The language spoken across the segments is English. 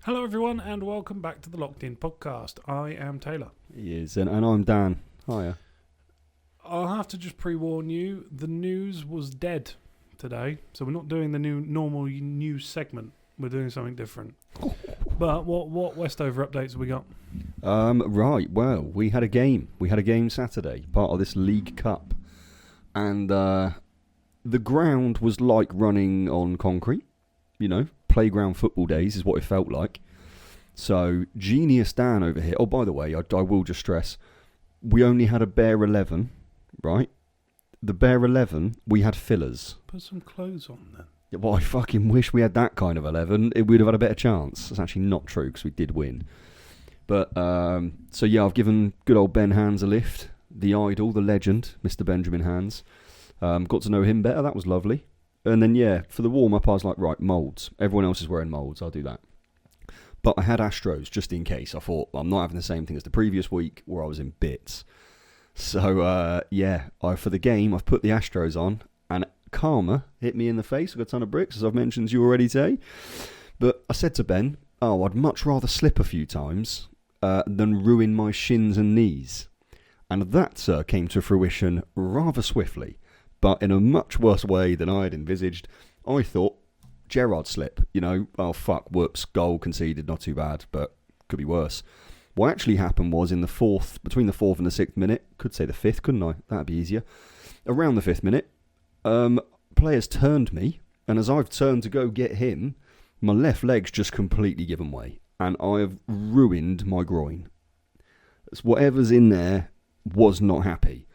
Hello, everyone, and welcome back to the Locked In podcast. I am Taylor. He is, and I'm Dan. Hiya. I'll have to just pre-warn you, the news was dead today, so we're not doing the normal news segment. We're doing something different. But what Westover updates have we got? Right, well, we had a game. We had a game Saturday, part of this League Cup. And the ground was like running on concrete. You know, playground football days is what it felt like. So, Genius Dan over here. Oh, by the way, I will just stress, we only had a bare 11, right? The bare 11, we had fillers. Put some clothes on then. Yeah, well, I fucking wish we had that kind of 11. We'd have had a better chance. That's actually not true because we did win. But, so yeah, I've given good old Ben Hands a lift. The idol, the legend, Mr. Benjamin Hands. Got to know him better. That was lovely. And then, yeah, for the warm-up, I was like, right, moulds. Everyone else is wearing moulds. I'll do that. But I had Astros just in case. I thought, I'm not having the same thing as the previous week where I was in bits. So, yeah, for the game, I've put the Astros on. And karma hit me in the face. I got a ton of bricks, as I've mentioned to you already today. But I said to Ben, I'd much rather slip a few times than ruin my shins and knees. And that came to fruition rather swiftly. But in a much worse way than I had envisaged. I thought, Gerrard slip, whoops, goal conceded, not too bad, but could be worse. What actually happened was between the 4th and the 6th minute, could say the 5th, couldn't I? That'd be easier. Around the 5th minute, players turned me, and as I've turned to go get him, my left leg's just completely given way, and I have ruined my groin. Whatever's in there was not happy.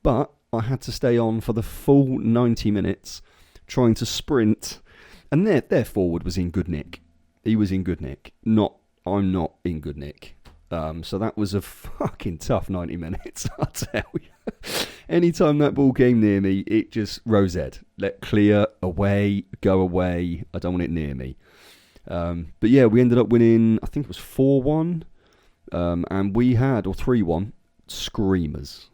But I had to stay on for the full 90 minutes, trying to sprint, and their forward was in good nick. He was in good nick. I'm not in good nick. So that was a fucking tough 90 minutes, I'll tell you. Anytime that ball came near me, it just rose head. Let clear, away, go away. I don't want it near me. But yeah, we ended up winning, I think it was 4-1. And we had, or 3-1, screamers.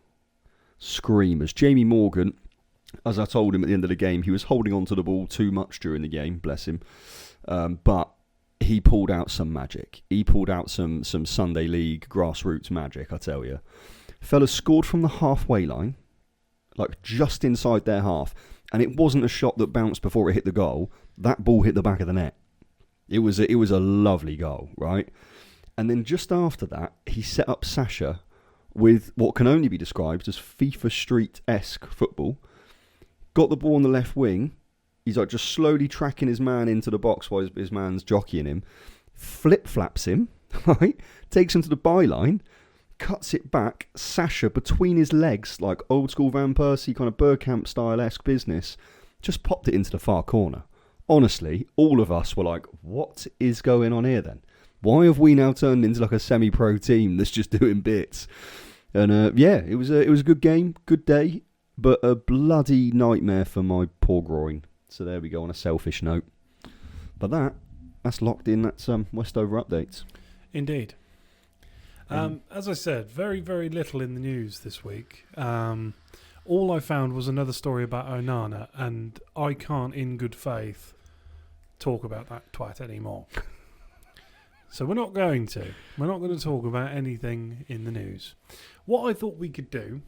Jamie Morgan, as I told him at the end of the game, he was holding on to the ball too much during the game, bless him. But he pulled out some magic. He pulled out some Sunday League grassroots magic, I tell you. Fella scored from the halfway line, like just inside their half, and it wasn't a shot that bounced before it hit the goal. That ball hit the back of the net. It was a lovely goal, right? And then just after that, he set up Sasha with what can only be described as FIFA Street-esque football. Got the ball on the left wing. He's like just slowly tracking his man into the box while his man's jockeying him. Flip-flaps him, right? Takes him to the byline. Cuts it back. Sasha between his legs, like old school Van Persie, kind of Bergkamp style-esque business. Just popped it into the far corner. Honestly, all of us were like, what is going on here then? Why have we now turned into like a semi-pro team that's just doing bits? And yeah, it was a good game, good day, but a bloody nightmare for my poor groin. So there we go on a selfish note. But that's locked in. That's Westover updates. Indeed. As I said, very, very little in the news this week. All I found was another story about Onana, and I can't, in good faith, talk about that twat anymore. So we're not going to. We're not going to talk about anything in the news. What I thought we could do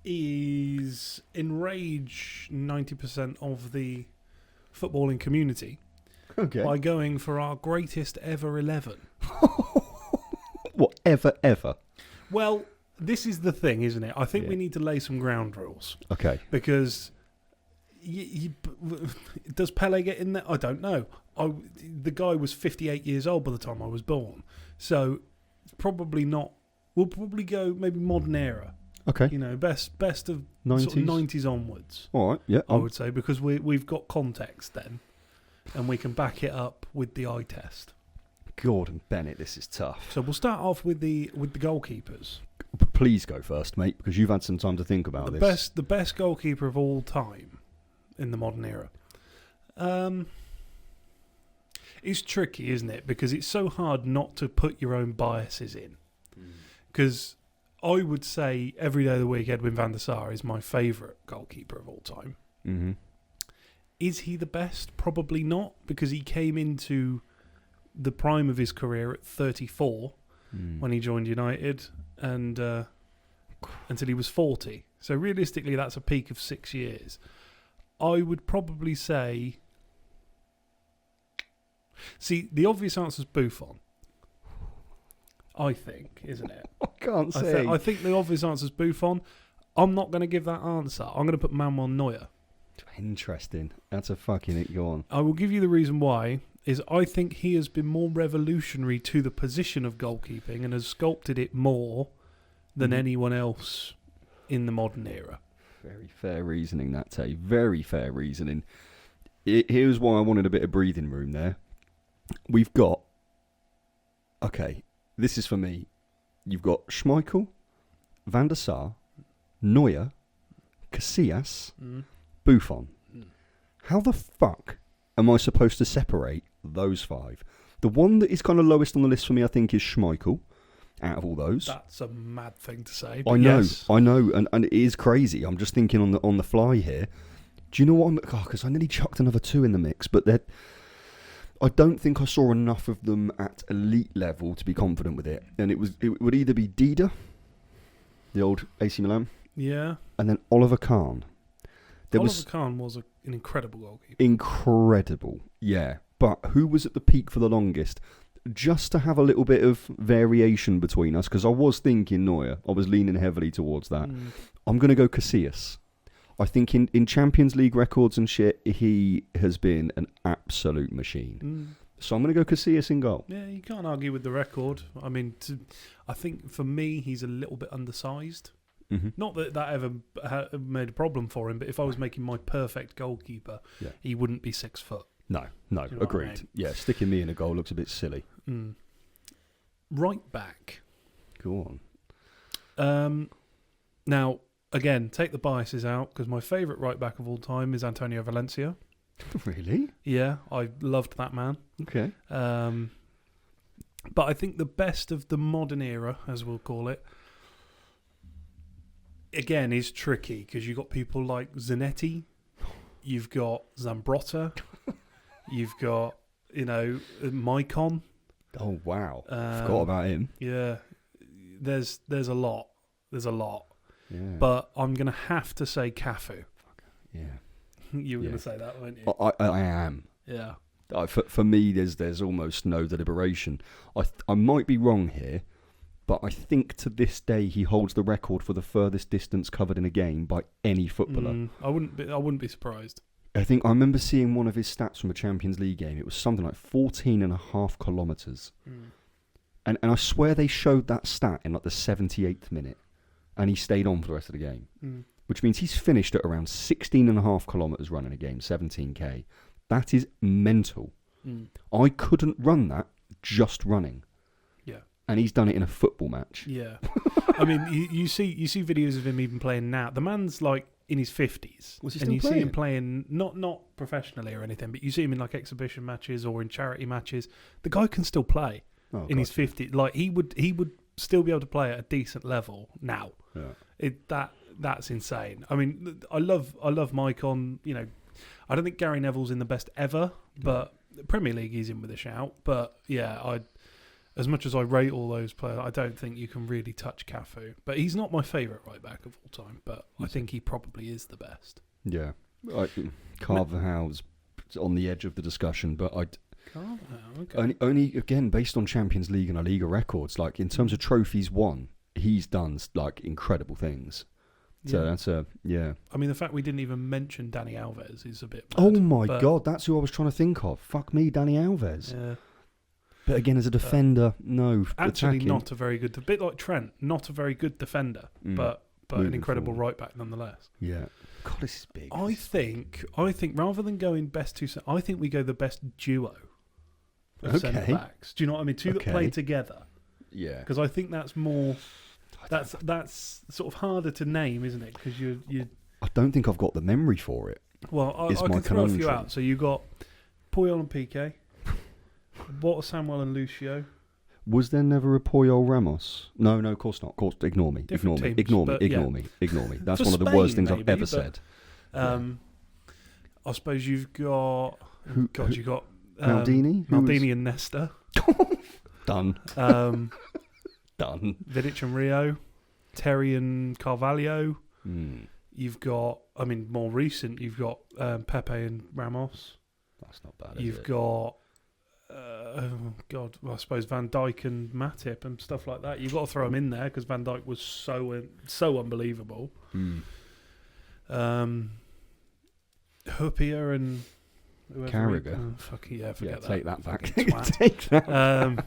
is enrage 90% of the footballing community by going for our greatest ever 11. What, ever? Well, this is the thing, isn't it? I think we need to lay some ground rules. Okay. Because does Pele get in there? I don't know. The guy was 58 years old by the time I was born. So probably not. We'll probably go maybe modern era. Okay. Best of 90s? Sort of 90s onwards. All right, yeah. I would say, because we've got context then. And we can back it up with the eye test. Gordon Bennett, this is tough. So we'll start off with the goalkeepers. Please go first, mate, because you've had some time to think about this. The best goalkeeper of all time in the modern era. It's tricky, isn't it? Because it's so hard not to put your own biases in. Because I would say every day of the week, Edwin van der Sar is my favourite goalkeeper of all time. Mm-hmm. Is he the best? Probably not, because he came into the prime of his career at 34 when he joined United, and until he was 40. So realistically, that's a peak of 6 years. I would probably say... See, the obvious answer is Buffon. I think, isn't it? I can't say. I think the obvious answer is Buffon. I'm not going to give that answer. I'm going to put Manuel Neuer. Interesting. That's a fucking... Go on. I will give you the reason why. Is I think he has been more revolutionary to the position of goalkeeping and has sculpted it more than anyone else in the modern era. Very fair reasoning, that, Tay. Very fair reasoning. Here's why I wanted a bit of breathing room there. We've got... Okay, this is for me. You've got Schmeichel, Van der Sar, Neuer, Casillas, Buffon. How the fuck am I supposed to separate those five? The one that is kind of lowest on the list for me, I think, is Schmeichel. Out of all those, that's a mad thing to say. I know, yes. and it is crazy. I'm just thinking on the fly here. Do you know what? Because I nearly chucked another two in the mix, but I don't think I saw enough of them at elite level to be confident with it. And it would either be Dida, the old AC Milan, yeah, and then Oliver Kahn. Oliver Kahn was an incredible goalkeeper. Incredible, yeah. But who was at the peak for the longest? Just to have a little bit of variation between us, because I was thinking Neuer. I was leaning heavily towards that. I'm going to go Casillas. I think in Champions League records and shit, he has been an absolute machine. So I'm going to go Casillas in goal. Yeah, you can't argue with the record. I mean, I think for me, he's a little bit undersized. Mm-hmm. Not that ever made a problem for him, but if I was making my perfect goalkeeper, he wouldn't be 6 foot. No, you know agreed. I mean? Yeah, sticking me in a goal looks a bit silly. Right back. Go on. Now, again, take the biases out, because my favourite right back of all time is Antonio Valencia. Really? Yeah, I loved that man. Okay. But I think the best of the modern era, as we'll call it, again, is tricky, because you've got people like Zanetti, you've got Zambrotta, you've got, Maicon. Oh, wow. Forgot about him. Yeah. There's a lot. There's a lot. Yeah. But I'm going to have to say Cafu. Yeah. You were going to say that, weren't you? I am. Yeah. For me, there's almost no deliberation. I might be wrong here, but I think to this day he holds the record for the furthest distance covered in a game by any footballer. I wouldn't be surprised. I remember seeing one of his stats from a Champions League game. It was something like 14.5 kilometres. And I swear they showed that stat in like the 78th minute, and he stayed on for the rest of the game. Which means he's finished at around 16.5 kilometres running a game, 17k. That is mental. I couldn't run that just running. Yeah. And he's done it in a football match. Yeah. I mean, you see videos of him even playing now. The man's like in his 50s. Was he and still you playing? see him playing, not professionally or anything, but you see him in like exhibition matches or in charity matches. The guy can still play in his 50s. Like he would still be able to play at a decent level now. Yeah. That's insane. I mean, I love Maicon. I don't think Gary Neville's in the best ever, but Premier League he's in with a shout. But yeah, as much as I rate all those players, I don't think you can really touch Cafu. But he's not my favourite right back of all time, but I think he probably is the best. Yeah. Carvajal's on the edge of the discussion, but okay. only again based on Champions League and La Liga records. Like in terms of trophies won, he's done like incredible things. So that's I mean, the fact we didn't even mention Dani Alves is a bit mad, oh my god, that's who I was trying to think of. Fuck me, Dani Alves. Yeah. But again, as a defender, no. Actually, attacking. not a very good. A bit like Trent, not a very good defender, but an incredible right back nonetheless. Yeah. God, this is big. I think rather than going best two, I think we go the best duo of centre backs. Do you know what I mean? Two that play together. Yeah. Because I think that's more. That's sort of harder to name, isn't it? Because you. I don't think I've got the memory for it. Well, I can throw a few out. So you got Puyol and Piqué. What Samuel and Lucio? Was there never a Puyol Ramos? No, of course not. Of course, ignore me. Ignore me. That's one of the worst things I've ever said. I suppose you've got. You got Maldini? Maldini and Nesta. Done. Done. Done. Vidic and Rio. Terry and Carvalho. Mm. You've got, I mean, more recent, you've got Pepe and Ramos. That's not bad, You've got, I suppose Van Dijk and Matip and stuff like that. You've got to throw them in there because Van Dijk was so unbelievable. Mm. Huppier and whoever. Carragher. Fucking yeah, forget that. Take that back. Fucking twat. Take that.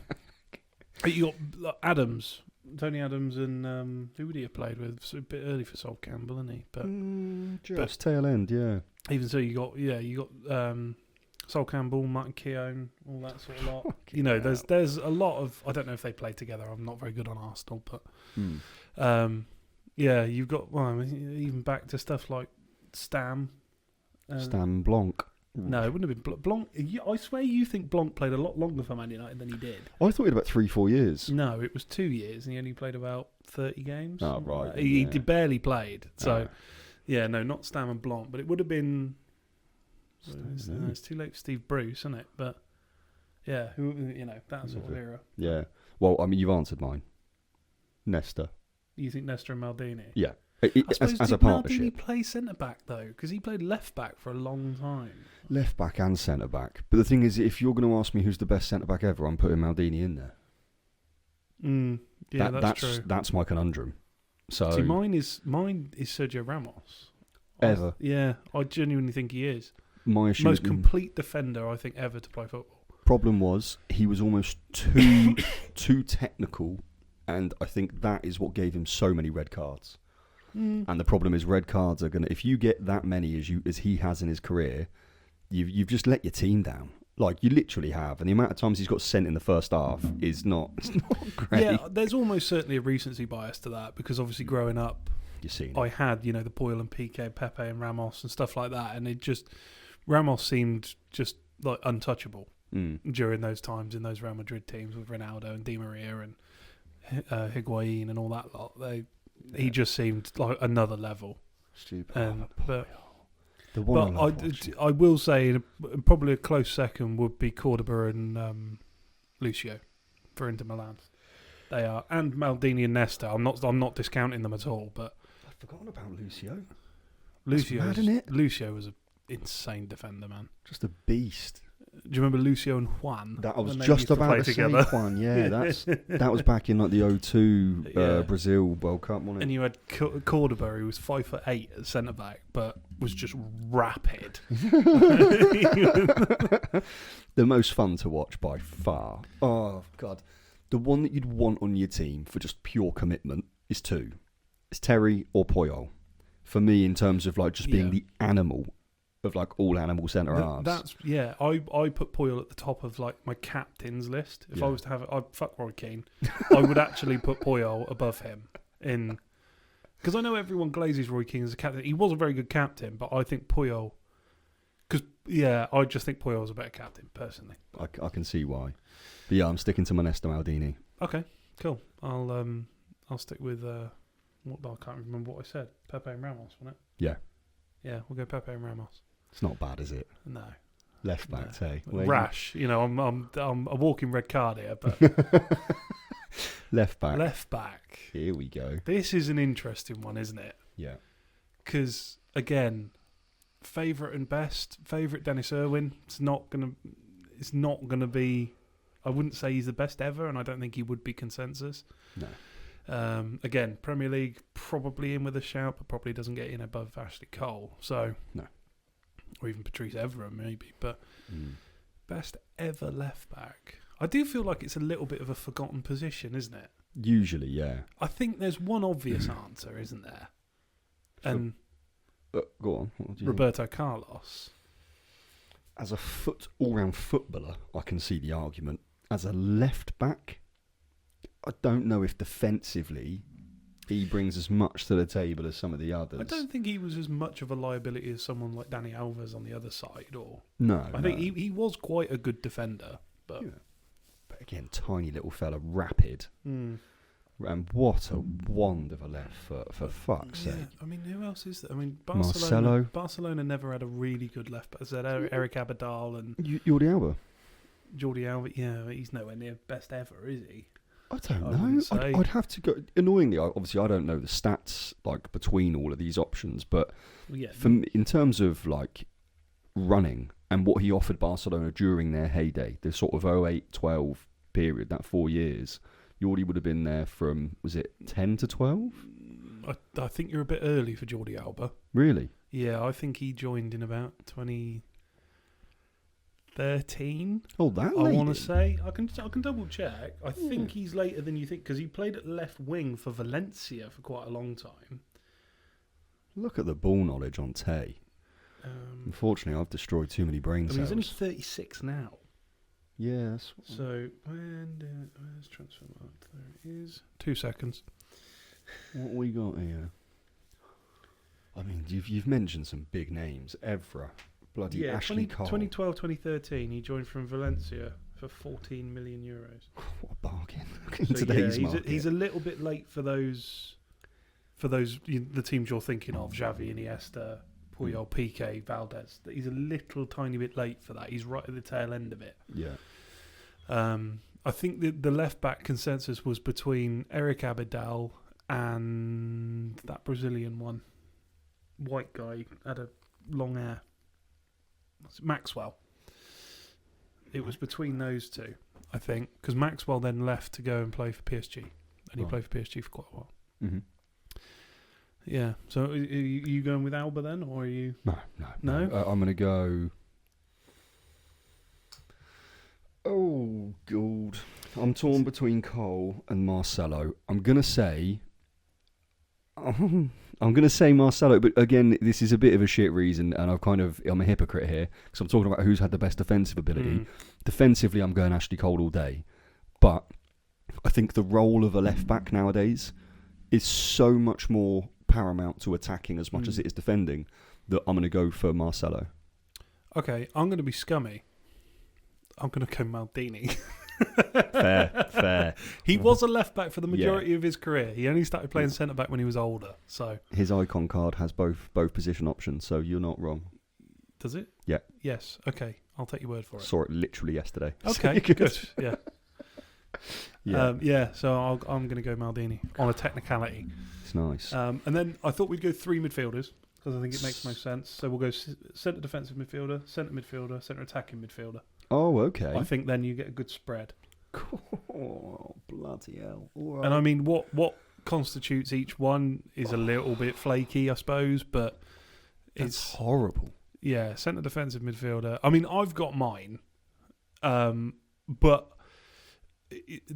You got Adams, Tony Adams, and who would he have played with? It's a bit early for Sol Campbell, isn't he? But Just tail end, yeah. even so, you got Sol Campbell, Martin Keown, all that sort of lot. Fucking You know, hell. there's a lot of. I don't know if they play together. I'm not very good on Arsenal, but yeah, you've got. Well, I mean, even back to stuff like Stam. Stan Blanc. No, it wouldn't have been Blanc. I swear you think Blanc played a lot longer for Man United than he did. I thought he had about 3-4 years. No, it was 2 years, and he only played about 30 games. Oh, right, He yeah. barely played. So, Ah. yeah, no, not Stam and Blanc, but it would have been. Stam, It's too late for Steve Bruce, isn't it? But yeah, that sort of era. Yeah. Well, I mean, you've answered mine. Nesta. You think Nestor and Maldini? Yeah. I suppose As a did partnership. Maldini play centre back though? Because he played left back for a long time. Left back and centre back. But the thing is, if you're going to ask me who's the best centre back ever, I'm putting Maldini in there. Yeah, that's true. That's my conundrum. So See, mine is Sergio Ramos. Ever. I genuinely think he is. my issue Most with- complete defender I think ever to play football. problem was he was almost too technical, and I think that is what gave him so many red cards. And the problem is, red cards are gonna. If you get that many as he has in his career, you've just let your team down. Like you literally have, and the amount of times he's got sent in the first half is not. It's not great. Yeah, there's almost certainly a recency bias to that because obviously growing up, You're seeing. I had the Puyol and Piqué, Pepe and Ramos and stuff like that, and Ramos seemed just like untouchable during those times in those Real Madrid teams with Ronaldo and Di Maria and Higuain and all that lot. He just seemed like another level. Stupid. But the one I will say probably a close second would be Cordoba and Lucio for Inter Milan. They are, and Maldini and Nesta. I'm not discounting them at all, but I've forgotten about Lucio. Lucio, mad, isn't it? Lucio was an insane defender, man. Just a beast. Do you remember Lucio and Juan? That I was when they just used to about play to together? say Juan. Yeah, that was back in like the 2002 Yeah. Brazil World Cup, wasn't it? And you had Cordoba, who was 5'8" at centre back, but was just rapid. The most fun to watch by far. Oh God, the one that you'd want on your team for just pure commitment is two. It's Terry or Puyol. For me, in terms of like just being the animal of like all animal centre halves. I put Puyol at the top of like my captains list. If I Yeah. was to have I'd fuck Roy Keane. I would actually put Puyol above him in because I know everyone glazes Roy Keane as a captain. He was a very good captain, but I think Puyol I just think Puyol was a better captain personally. I can see why. But yeah, I'm sticking to my Nesta Maldini. Okay, cool. I'll stick with I can't remember what I said. Pepe and Ramos, wasn't it? Yeah. Yeah, we'll go Pepe and Ramos. It's not bad, is it? No. Left back, No. hey. Rash. I'm a walking red card here, but Left back. left back. Here we go. This is an interesting one, isn't it? Yeah. Because again, favourite and best. Favourite Dennis Irwin. It's not gonna be. I wouldn't say he's the best ever, and I don't think he would be consensus. No. Again, Premier League probably in with a shout, but probably doesn't get in above Ashley Cole. So No. Or even Patrice Evra maybe, but best ever left back. I do feel like it's a little bit of a forgotten position, isn't it? Usually, yeah. I think there's one obvious answer, isn't there? And Go on. What do you Roberto Carlos. As a all-round footballer, I can see the argument. As a left back, I don't know if defensively he brings as much to the table as some of the others. I don't think he was as much of a liability as someone like Dani Alves on the other side. I think he was quite a good defender, but Yeah. But again, tiny little fella, rapid. And what a wand of a left foot, for fuck's sake. I mean, who else is there? I mean, Marcelo. Barcelona never had a really good left back. Eric Abidal and Jordi Alba. Jordi Alba, yeah, he's nowhere near best ever, is he? I don't I know. wouldn't say. I'd have to go. Annoyingly, obviously, I don't know the stats like between all of these options, but Well, yeah. in terms of like running and what he offered Barcelona during their heyday, the sort of 08-12 period, that 4 years, Jordi would have been there from, was it 10 to 12? I think you're a bit early for Jordi Alba. Really? Yeah, I think he joined in about 2013. Oh, that I late want in? to say I can double check. I think he's later than you think because he played at left wing for Valencia for quite a long time. Look at the ball knowledge on Tay. Unfortunately, I've destroyed too many brain I mean, cells. he's only 36 now. Yes. So where's transfer mark? There it is. 2 seconds. What we got here? I mean, you've mentioned some big names. Evra, bloody Ashley Cole. 2012, 2013. He joined from Valencia for 14 million euros. What a bargain in So today's yeah, market. he's a little bit late for those. The teams you're thinking of: Xavi, Iniesta, Puyol, Piqué, Valdez. He's a little tiny bit late for that. He's right at the tail end of it. Yeah. I think the left back consensus was between Eric Abidal and that Brazilian one, white guy had a long hair. Maxwell. It was between those two, I think, because Maxwell then left to go and play for PSG, and he Right. played for PSG for quite a while. Mm-hmm. Yeah. So are you going with Alba then, or are you? No. No? I'm going to go. Oh, God. I'm torn between Cole and Marcelo. I'm going to say Marcelo, but again, this is a bit of a shit reason, and I'm a hypocrite here because I'm talking about who's had the best defensive ability. Defensively, I'm going Ashley Cole all day, but I think the role of a left back nowadays is so much more paramount to attacking as much as it is defending that I'm going to go for Marcelo. Okay, I'm going to be scummy. I'm going to go Maldini. Fair. He was a left back for the majority of his career. He only started playing centre back when he was older. So His icon card has both position options, so you're not wrong. does it? Yeah. Yes. Okay, I'll take your word for it. Saw it literally yesterday. Okay, good. Yeah. Yeah. So I'm going to go Maldini on a technicality. It's nice. And then I thought we'd go 3 midfielders because I think it makes most sense. So we'll go centre defensive midfielder, centre midfielder, centre attacking midfielder. Oh, okay. I think then you get a good spread. Oh, bloody hell. All right. And I mean, what constitutes each one is a little bit flaky, I suppose, but It's it's horrible. yeah, centre defensive midfielder. I mean, I've got mine, but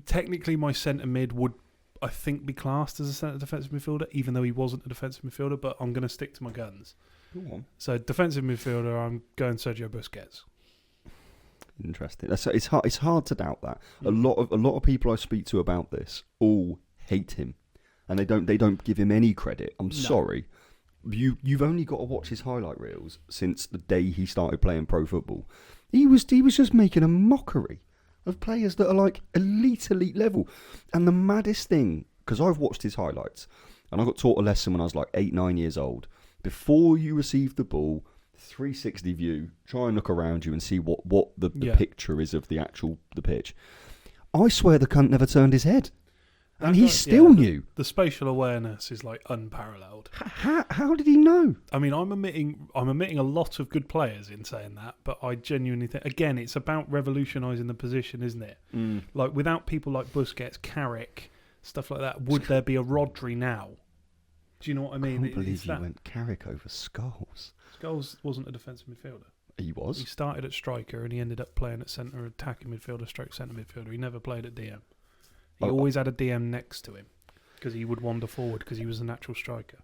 technically my centre mid would, I think, be classed as a centre defensive midfielder, even though he wasn't a defensive midfielder. But I'm going to stick to my guns. Go on. So defensive midfielder, I'm going Sergio Busquets. Interesting. It's hard to doubt that. A lot of people I speak to about this all hate him, and they don't give him any credit. I'm sorry. You've only got to watch his highlight reels since the day he started playing pro football. He was just making a mockery of players that are like elite level. And the maddest thing, because I've watched his highlights, and I got taught a lesson when I was like 8-9 years old. Before you receive the ball, 360 view, try and look around you and see what the picture is of the pitch. I swear the cunt never turned his head. And he still knew. The spatial awareness is like unparalleled. How did he know? I mean, I'm omitting a lot of good players in saying that, but I genuinely think, again, it's about revolutionising the position, isn't it? Like, without people like Busquets, Carrick, stuff like that, would there be a Rodri now? Do you know what I mean? I can't believe you went Carrick over Scholes. Scholes wasn't a defensive midfielder. He was. He started at striker and he ended up playing at centre attacking midfielder, centre midfielder. He never played at DM. He always had a DM next to him because he would wander forward because he was a natural striker.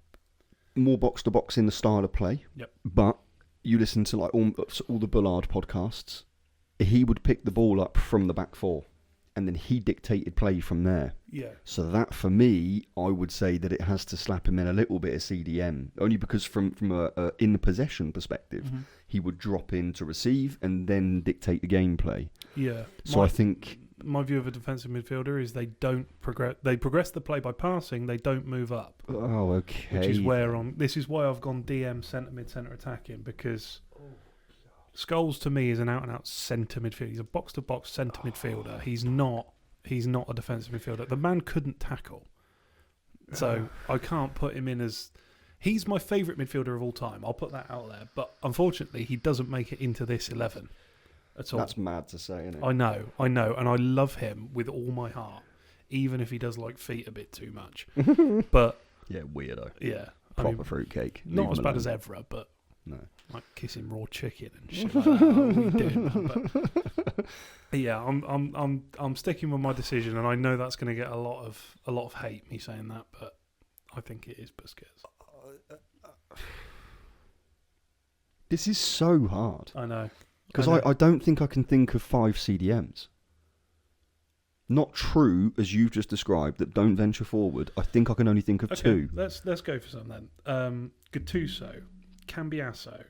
More box to box in the style of play. Yep. But you listen to like all the Bullard podcasts. He would pick the ball up from the back four, and then he dictated play from there. Yeah. So that, for me, I would say that it has to slap him in a little bit of CDM, only because from a in possession perspective, he would drop in to receive and then dictate the gameplay. Yeah. So I think my view of a defensive midfielder is they don't progress. They progress the play by passing. They don't move up. Oh, okay. Which is where this is why I've gone DM centre mid centre attacking because Scholes to me is an out-and-out centre midfielder. He's a box-to-box centre midfielder. He's not a defensive midfielder. The man couldn't tackle. So I can't put him in as... He's my favourite midfielder of all time. I'll put that out there. But unfortunately, he doesn't make it into this 11 at all. That's mad to say, isn't it? I know. And I love him with all my heart, even if he does like feet a bit too much. But... Yeah, weirdo. Yeah. Proper fruitcake. Not as bad as Evra, but... No. Like kissing raw chicken and shit like that. What are we doing, man? But yeah, I'm sticking with my decision, and I know that's going to get a lot of hate, me saying that, but I think it is Busquets. This is so hard. I know. Because I don't think I can think of 5 CDMs. Not true, as you've just described, that don't venture forward. I think I can only think of 2. Let's go for some then. Gattuso, Cambiasso,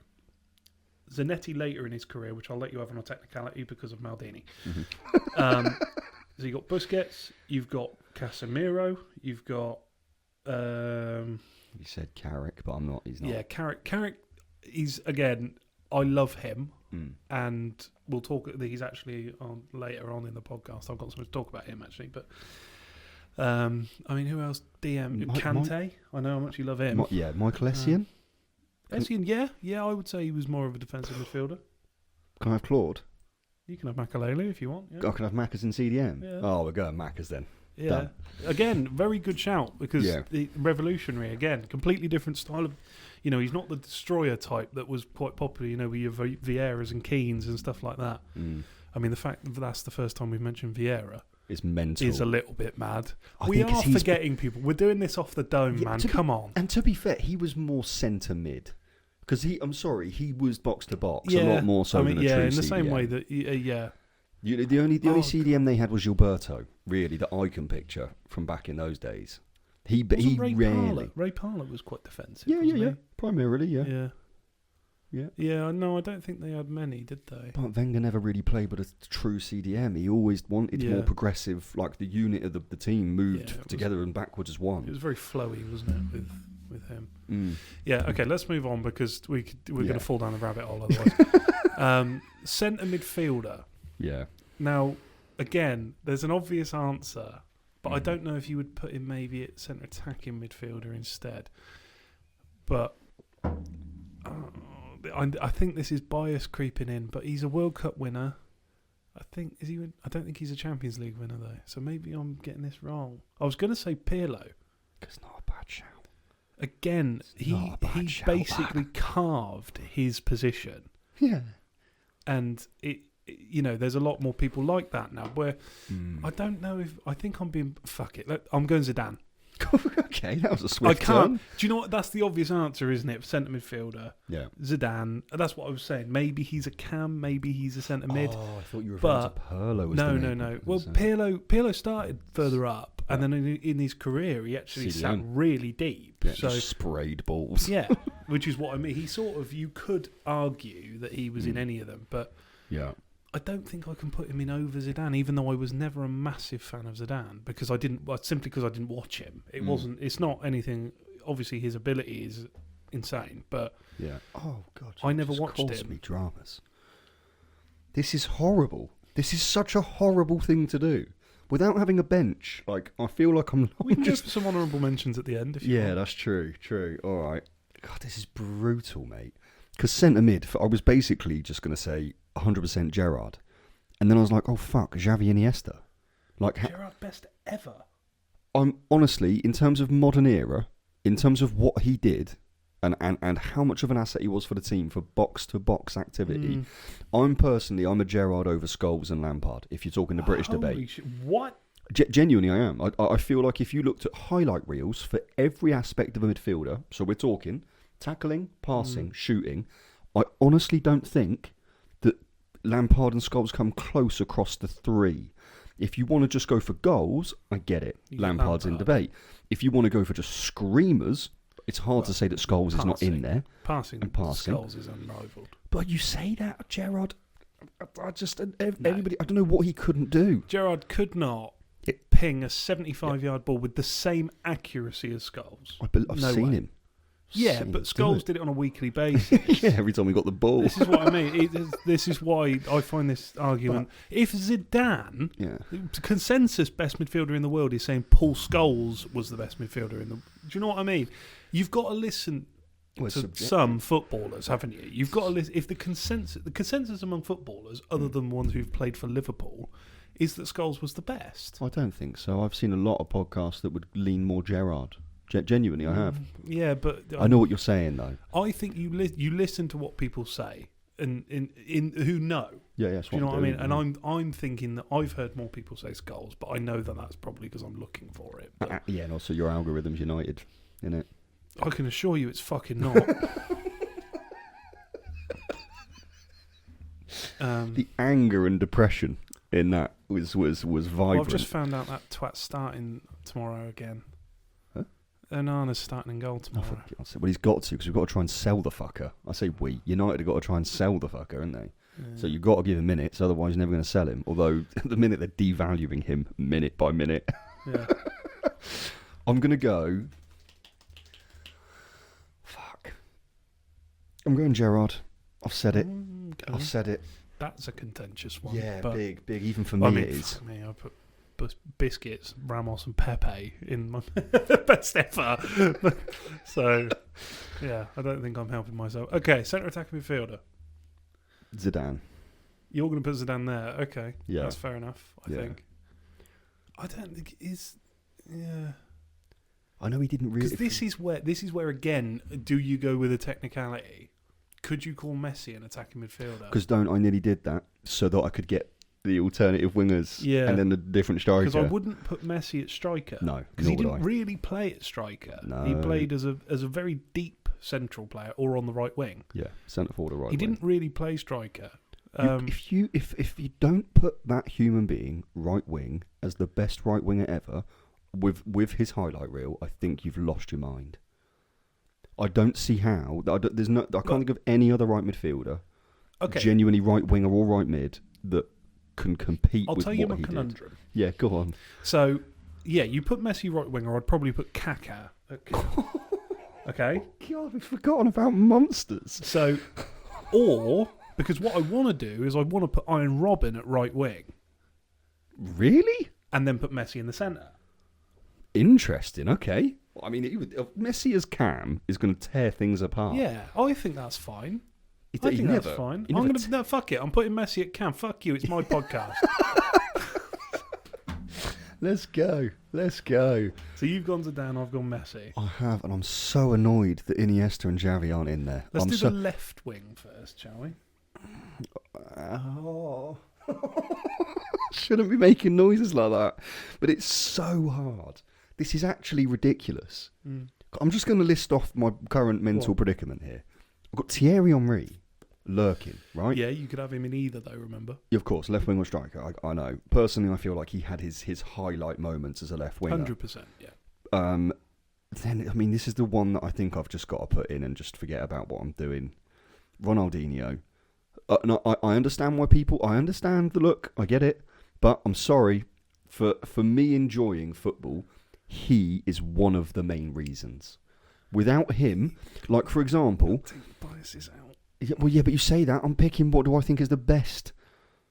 Zanetti later in his career, which I'll let you have on a technicality because of Maldini. Mm-hmm. So you've got Busquets, you've got Casemiro, you've got... You said Carrick, but he's not. Yeah, Carrick, he's, again, I love him, and we'll talk... He's actually on later on in the podcast. I've got something to talk about him, actually, but... I mean, who else? Kante. I know how much you love him. Michael Essien. Essien, yeah, I would say he was more of a defensive midfielder. Can I have Claude? You can have Makalele if you want. Yeah. I can have Maccas in CDM. Yeah. Oh, we're going Maccas then. Yeah. Done. Again, very good shout because the revolutionary. Again, completely different style of. He's not the destroyer type that was quite popular. With your Vieiras and Keanes and stuff like that. Mm. I mean, the fact that that's the first time we've mentioned Vieira. It's mental. Is a little bit mad. We are forgetting people. We're doing this off the dome, man. Come on. And to be fair, he was more centre mid. Because he was box to box a lot more so than a true CDM. In the same way that, The only CDM they had was Gilberto, really, that I can picture from back in those days. He rarely... Ray Parlour was quite defensive, Yeah. Primarily, yeah. Yeah, no, I don't think they had many, did they? But Wenger never really played with a true CDM. He always wanted more progressive, like the unit of the team moved together and backwards as one. It was very flowy, wasn't it, with him? Mm. Yeah, okay, let's move on because we're going to fall down the rabbit hole otherwise. Centre midfielder. Yeah. Now, again, there's an obvious answer, but I don't know if you would put him maybe at centre attacking midfielder instead. But... I think this is bias creeping in, but he's a World Cup winner. I don't think he's a Champions League winner though. So maybe I'm getting this wrong. I was going to say Pirlo. It's not a bad shout. Again, he basically carved his position. Yeah. And there's a lot more people like that now. Where I don't know if I think I'm being fuck it. I'm going Zidane. Okay, that was a swift turn. Do you know what? That's the obvious answer, isn't it? Centre midfielder. Yeah. Zidane. That's what I was saying. Maybe he's a cam. Maybe he's a centre mid. Oh, I thought you were referring to Pirlo. No. Well, Pirlo started further up, and then in his career, he actually sat really deep. Yeah, so sprayed balls. Yeah, which is what I mean. He you could argue that he was in any of them, but yeah. I don't think I can put him in over Zidane, even though I was never a massive fan of Zidane because simply because I didn't watch him. It wasn't. It's not anything. Obviously, his ability is insane, but yeah. Oh God, I never watched him. Me dramas. This is horrible. This is such a horrible thing to do without having a bench. Like I feel like we can just some honourable mentions at the end. If you want. That's true. True. All right. God, this is brutal, mate. Because centre mid, I was basically just going to say 100% Gerrard. And then I was like, oh, fuck, Xavi and Iniesta. Gerrard best ever. I'm honestly, in terms of modern era, in terms of what he did and how much of an asset he was for the team for box-to-box activity, I'm a Gerrard over Scholes and Lampard, if you're talking the British debate. What? Genuinely, I am. I feel like if you looked at highlight reels for every aspect of a midfielder, so we're talking tackling, passing, shooting, I honestly don't think that Lampard and Scholes come close across the three. If you want to just go for goals, I get it. Lampard's in debate. If you want to go for just screamers, it's hard to say that Scholes is not in there. Passing. Scholes is unrivaled. But you say that, Gerrard, everybody, I don't know what he couldn't do. Gerrard could not ping a 75-yard ball with the same accuracy as Scholes. I've seen him. Yeah, but Scholes did it on a weekly basis. Yeah, every time we got the ball. This is what I mean. This is why I find this argument. If Zidane, consensus best midfielder in the world, is saying Paul Scholes was the best midfielder in the. Do you know what I mean? You've got to listen to some footballers, haven't you? You've got to listen. If the consensus among footballers, other than ones who've played for Liverpool, is that Scholes was the best. I don't think so. I've seen a lot of podcasts that would lean more Gerrard. Genuinely, I have. Yeah, but I know what you're saying, though. I think you listen to what people say, and in who know. Yeah, that's what. Do you know what I mean? And I'm thinking that I've heard more people say Scholes, but I know that that's probably because I'm looking for it. Yeah, and also your algorithm's United, innit? I can assure you, it's fucking not. The anger and depression in that was vibrant. Well, I've just found out that twat's starting tomorrow again. Onana's starting in goal tomorrow. Well, he's got to, because we've got to try and sell the fucker. I say we. United have got to try and sell the fucker, haven't they? Yeah. So you've got to give him minutes, otherwise you're never going to sell him. Although, at the minute, they're devaluing him minute by minute. Yeah. I'm going to go... Fuck. I'm going Gerrard. I've said it. Okay. I've said it. That's a contentious one. Yeah, but big. Even for me, it is. Fuck me, I put Biscuits, Ramos and Pepe in my best ever. So, yeah, I don't think I'm helping myself. Okay, centre attacking midfielder. Zidane. You're going to put Zidane there. Okay, yeah, that's fair enough, I think. I don't think it is... Yeah. I know he didn't really... Because this is where, again, do you go with a technicality? Could you call Messi an attacking midfielder? Because I nearly did that so that I could get the alternative wingers and then the different striker. Because I wouldn't put Messi at striker. No, because he didn't really play at striker. No. He played as a very deep central player or on the right wing. Yeah, centre forward or right wing. He didn't really play striker. If you don't put that human being right wing as the best right winger ever with his highlight reel, I think you've lost your mind. I don't see how. I can't think of any other right midfielder, genuinely right winger or right mid, that can compete with what he did. I'll tell you my conundrum. Yeah, go on. So, yeah, you put Messi right winger, I'd probably put Kaká. Okay? Oh God, we've forgotten about monsters. So, because what I want to do is I want to put Iron Robin at right wing. Really? And then put Messi in the centre. Interesting, okay. I mean, Messi as Cam is going to tear things apart. Yeah, I think that's fine. That's fine. No, fuck it. I'm putting Messi at Cam. Fuck you. It's my podcast. Let's go. So you've gone Zidane, I've gone Messi. I have, and I'm so annoyed that Iniesta and Xavi aren't in there. Let's do the left wing first, shall we? Oh. Shouldn't be making noises like that. But it's so hard. This is actually ridiculous. I'm just going to list off my current mental predicament here. I've got Thierry Henry lurking, right? Yeah, you could have him in either, though, remember? Yeah, of course, left wing or striker. I know. Personally, I feel like he had his highlight moments as a left winger. 100%, yeah. Then, I mean, this is the one that I think I've just got to put in and just forget about what I'm doing. Ronaldinho. No, I understand why I understand the look. I get it. But I'm sorry. For me enjoying football, he is one of the main reasons. Without him, like, for example... Biases out. Well, yeah, but you say that. I'm picking what do I think is the best.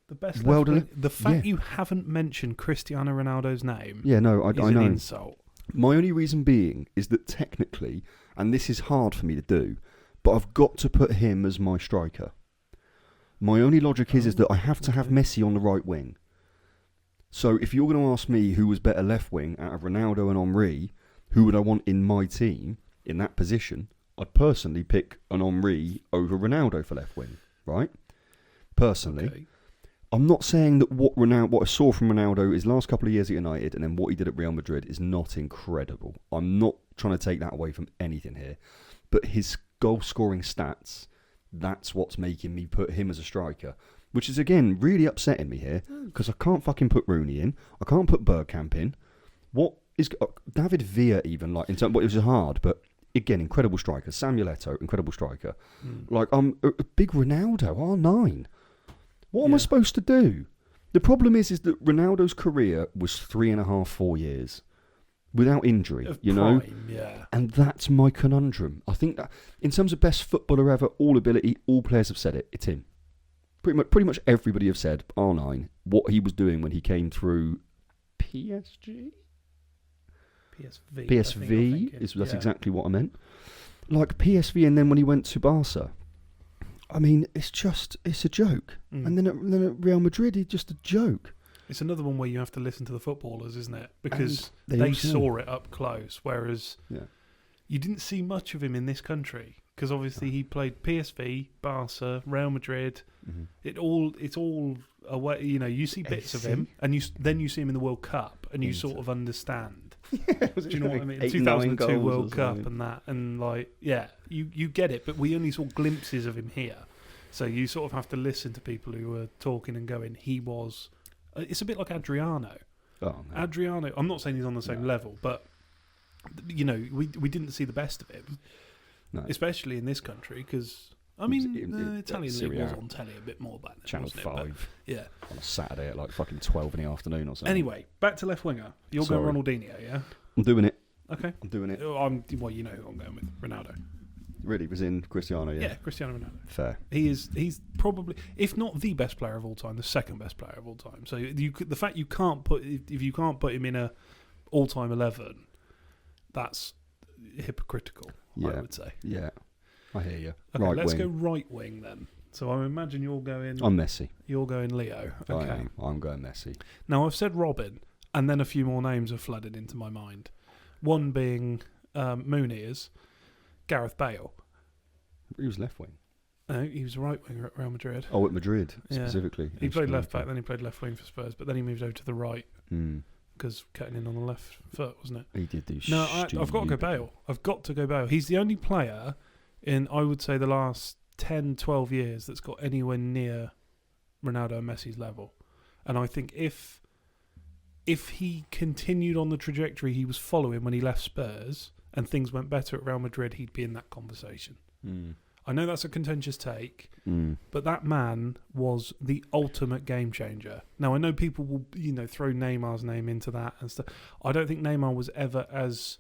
The best. The fact you haven't mentioned Cristiano Ronaldo's name. Yeah, no, I know. An insult. My only reason being is that technically, and this is hard for me to do, but I've got to put him as my striker. My only logic is that I have to have Messi on the right wing. So if you're going to ask me who was better left wing out of Ronaldo and Henry, who would I want in my team in that position? I'd personally pick an Henry over Ronaldo for left wing, right? Personally. Okay. I'm not saying that what I saw from Ronaldo his last couple of years at United and then what he did at Real Madrid is not incredible. I'm not trying to take that away from anything here. But his goal-scoring stats, that's what's making me put him as a striker. Which is, again, really upsetting me here because I can't fucking put Rooney in. I can't put Bergkamp in. What is... David Villa even, like, in terms... Well, it was hard, but... Again, incredible striker. Samuel Eto'o, incredible striker. Like, I'm a big Ronaldo, R9. What am I supposed to do? The problem is that Ronaldo's career was 3.5, 4 years. without injury, Of you know? prime, yeah. And that's my conundrum. I think that in terms of best footballer ever, all ability, all players have said it. It's him. Pretty much everybody have said, R9, what he was doing when he came through PSG? PSV. PSV, that's exactly what I meant. Like PSV, and then when he went to Barca, I mean, it's a joke. And then at Real Madrid, he's just a joke. It's another one where you have to listen to the footballers, isn't it? Because And they also- saw it up close, whereas Yeah. you didn't see much of him in this country. Because obviously he played PSV, Barca, Real Madrid. Mhm. It's all away. You know, you see bits of him, and then you see him in the World Cup, and you sort of understand. Do you know what I mean? 2002 World Cup and that, and like, yeah, you get it. But we only saw glimpses of him here, so you sort of have to listen to people who are talking and going. He was. It's a bit like Adriano. Oh, man. Adriano. I'm not saying he's on the same level, but you know, we didn't see the best of him, No. especially in this country, because. I It was- mean, the Italian Serie league was A. on telly a bit more back then, Channel wasn't it? But, 5 yeah. on a Saturday at like fucking 12 in the afternoon or something. Anyway, back to left winger. You're Sorry. going Ronaldinho, yeah? I'm doing it. Okay. I'm doing it. Well, you know who I'm going with. Ronaldo. Really, was in Cristiano, yeah. Yeah, Cristiano Ronaldo. Fair. He's probably, if not the best player of all time, the second best player of all time. So the fact you can't put, if you can't put him in a all-time 11, that's hypocritical, I Yeah. would say. Yeah. I hear you. Okay, Right let's wing. go right wing then. So I imagine you're going Messi. Leo. Okay. I'm going Messi. Now I've said Robin, and then a few more names have flooded into my mind. One being Mooney's Gareth Bale. He was left wing. No, he was a right winger at Real Madrid. Oh, at Madrid, Yeah. specifically. He played left back, then he played left wing for Spurs, but then he moved over to the right Mm. because cutting in on the left foot, wasn't it? He did do No, I've got to go Bale. I've got to go Bale. He's the only player in, I would say, the last 10, 12 years that's got anywhere near Ronaldo and Messi's level. And I think if he continued on the trajectory he was following when he left Spurs and things went better at Real Madrid, he'd be in that conversation. Mm. I know that's a contentious take, Mm. but that man was the ultimate game changer. Now, I know people will, throw Neymar's name into that and stuff. I don't think Neymar was ever as...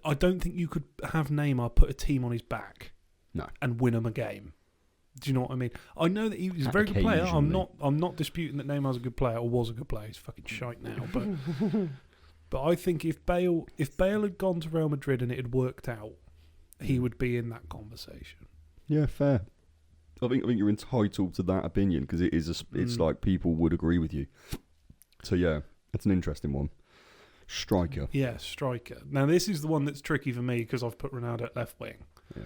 I don't think you could have Neymar put a team on his back and win them a game. Do you know what I mean? I know that he was a very good player. I'm not disputing that Neymar's a good player or was a good player. He's fucking shite now. But I think if Bale had gone to Real Madrid and it had worked out, he would be in that conversation. Yeah, fair. I think you're entitled to that opinion because it is. It's like people would agree with you. So yeah, it's an interesting one. Striker. Yeah, striker. Now this is the one that's tricky for me because I've put Ronaldo at left wing. Yeah.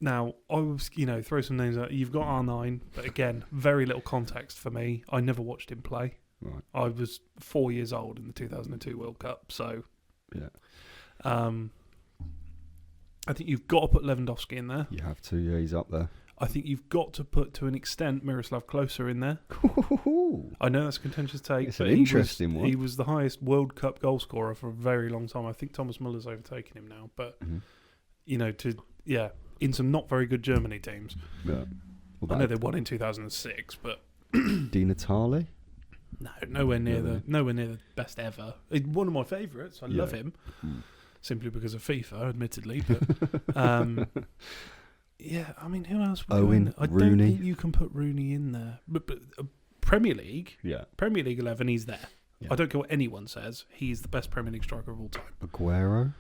Now I was, throw some names out. You've got R9, but again, very little context for me. I never watched him play. Right. I was 4 years old in the 2002 World Cup, so Yeah. I think you've got to put Lewandowski in there. You have to. Yeah, he's up there. I think you've got to put, to an extent, Miroslav Klose in there. I know that's a contentious take. It's but an interesting one. He was the highest World Cup goal scorer for a very long time. I think Thomas Muller's overtaken him now. But, in some not very good Germany teams. Yeah. I know they won in 2006, but... Di Natale? No, nowhere near the best ever. One of my favourites. I love him. Simply because of FIFA, admittedly. But yeah, I mean, who else? Owen, I Rooney. don't think you can put Rooney in there. But Premier League, Premier League 11, he's there. Yeah. I don't care what anyone says. He's the best Premier League striker of all time. Aguero?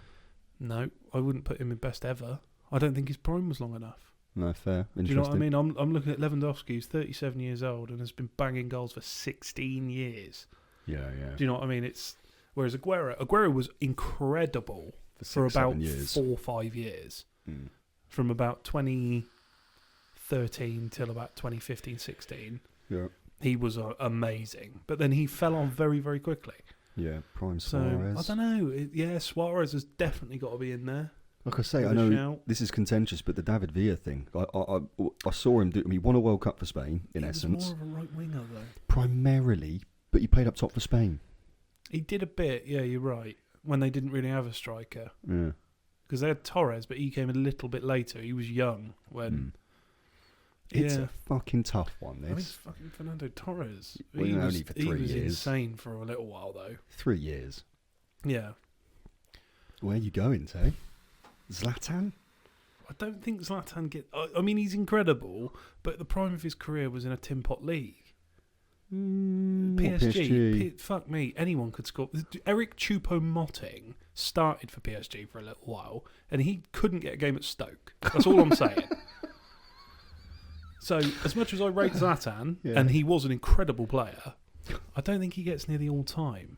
No, I wouldn't put him in best ever. I don't think his prime was long enough. No, fair. Interesting. Do you know what I mean? I'm looking at Lewandowski, who's 37 years old and has been banging goals for 16 years. Yeah. Do you know what I mean? Whereas Aguero was incredible for about 4 or 5 years. From about 2013 till about 2015-16. Yeah. He was amazing. But then he fell on very, very quickly. Yeah, prime So, Suarez. I don't know. Suarez has definitely got to be in there. Like I say, I Give a know shout. this is contentious, but the David Villa thing, I saw him do. He won a World Cup for Spain, in He essence. was more of a right winger, though. Primarily, but he played up top for Spain. He did a bit, yeah, you're right, when they didn't really have a striker. Yeah. Because they had Torres, but he came a little bit later. He was young when... It's a fucking tough one, I mean, this. fucking Fernando Torres. Well, only for 3 He was years. insane for a little while, though. 3 years. Yeah. Where are you going, Tay? Zlatan? I don't think Zlatan I mean, he's incredible, but the prime of his career was in a tin pot league. PSG. Fuck me. Anyone could score. Eric Choupo-Moting started for PSG for a little while, and he couldn't get a game at Stoke. That's all I'm saying. So, as much as I rate Zlatan, and he was an incredible player, I don't think he gets near the all-time.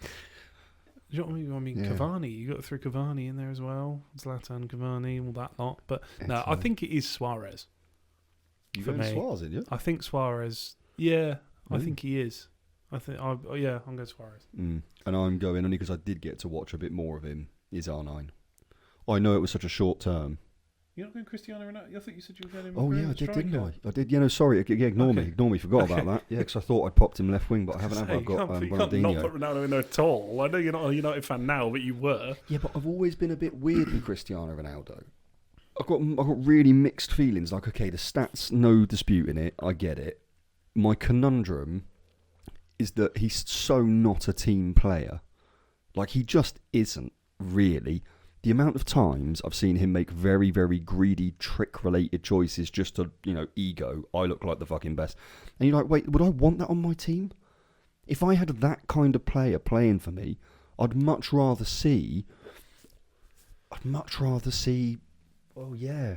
Do you know what I mean? I mean, Cavani. You got to throw Cavani in there as well. Zlatan, Cavani, all that lot. But no, I think it is Suarez. You going Suarez, in you? I think Suarez. Yeah, I think he is. I'm going Suarez. And I'm going only because I did get to watch a bit more of him. Is R9. I know it was such a short term. You're not going Cristiano Ronaldo? I thought you said you were going him. Oh yeah, I did, didn't I? I did. Sorry. Yeah, ignore me. Forgot about that. Yeah, because I thought I'd popped him left wing, but I haven't. I've got Ronaldinho. You can't not put Ronaldo in there at all. I know you're not a United fan now, but you were. Yeah, but I've always been a bit weird with Cristiano Ronaldo. I've got really mixed feelings. Like, okay, the stats, no dispute in it. I get it. My conundrum is that he's so not a team player. Like, he just isn't really. The amount of times I've seen him make very, very greedy, trick-related choices just to, ego. I look like the fucking best. And you're like, wait, would I want that on my team? If I had that kind of player playing for me, I'd much rather see... Oh, yeah.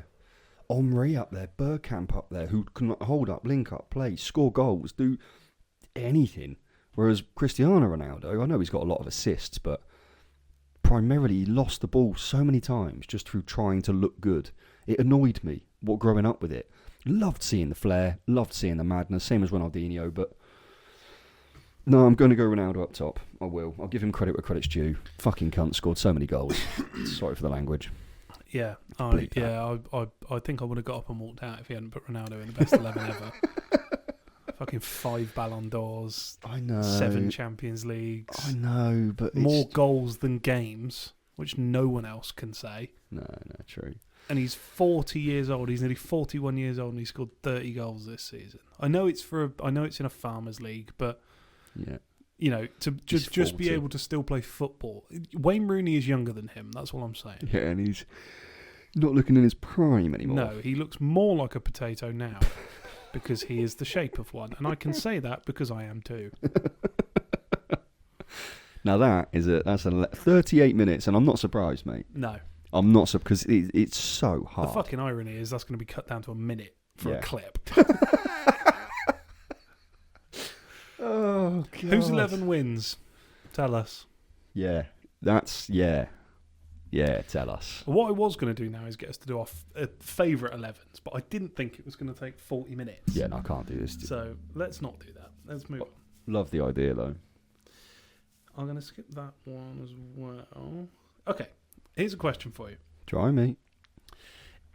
Omri up there, Bergkamp up there, who can hold up, link up, play, score goals, do anything. Whereas Cristiano Ronaldo, I know he's got a lot of assists, but primarily he lost the ball so many times just through trying to look good. It annoyed me, growing up with it. Loved seeing the flair, loved seeing the madness, same as Ronaldinho, but... No, I'm going to go Ronaldo up top. I will. I'll give him credit where credit's due. Fucking cunt, scored so many goals. Sorry for the language. Yeah, I think I would have got up and walked out if he hadn't put Ronaldo in the best 11 ever. Fucking 5 Ballon d'Ors. I know. 7 Champions Leagues. I know, but more goals than games, which no one else can say. No, true. And he's 40 years old. He's nearly 41 years old, and he scored 30 goals this season. I know it's in a farmers' league, but to just be able to still play football. Wayne Rooney is younger than him. That's all I'm saying. Yeah, and he's not looking in his prime anymore. No, he looks more like a potato now because he is the shape of one, and I can say that because I am too. Now that's 38 minutes, and I'm not surprised, mate. No, I'm not surprised because it's so hard. The fucking irony is that's going to be cut down to a minute for a clip. Oh, God. Whose 11 wins? Tell us. Yeah, tell us. What I was going to do now is get us to do our favourite 11s, but I didn't think it was going to take 40 minutes. Yeah, no, I can't do this. So let's not do that. Let's move on. Love the idea, though. I'm going to skip that one as well. Okay, here's a question for you. Try me.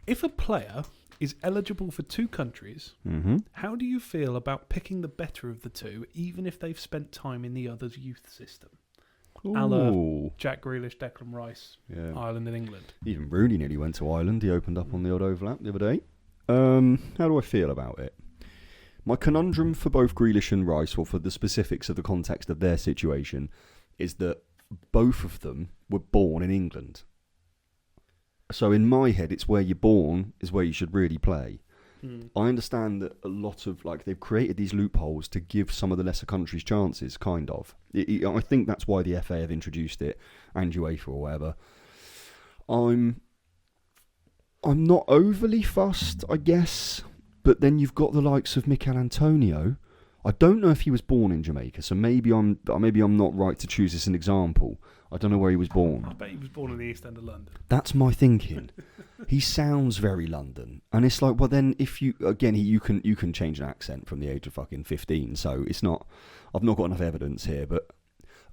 If a player is eligible for 2 countries, how do you feel about picking the better of the 2, even if they've spent time in the other's youth system? A la Jack Grealish, Declan Rice, Ireland and England. Even Rooney nearly went to Ireland. He opened up on the old overlap the other day. How do I feel about it? My conundrum for both Grealish and Rice, or for the specifics of the context of their situation, is that both of them were born in England. So in my head, it's where you're born is where you should really play. I understand that a lot of, they've created these loopholes to give some of the lesser countries chances, kind of. I think that's why the FA have introduced it, and UEFA or whatever. I'm not overly fussed, I guess, but then you've got the likes of Mikel Antonio. I don't know if he was born in Jamaica, so maybe I'm not right to choose this as an example. I don't know where he was born. I bet he was born in the East End of London. That's my thinking. He sounds very London, and it's like, well, then if you can change an accent from the age of fucking 15. So it's not. I've not got enough evidence here, but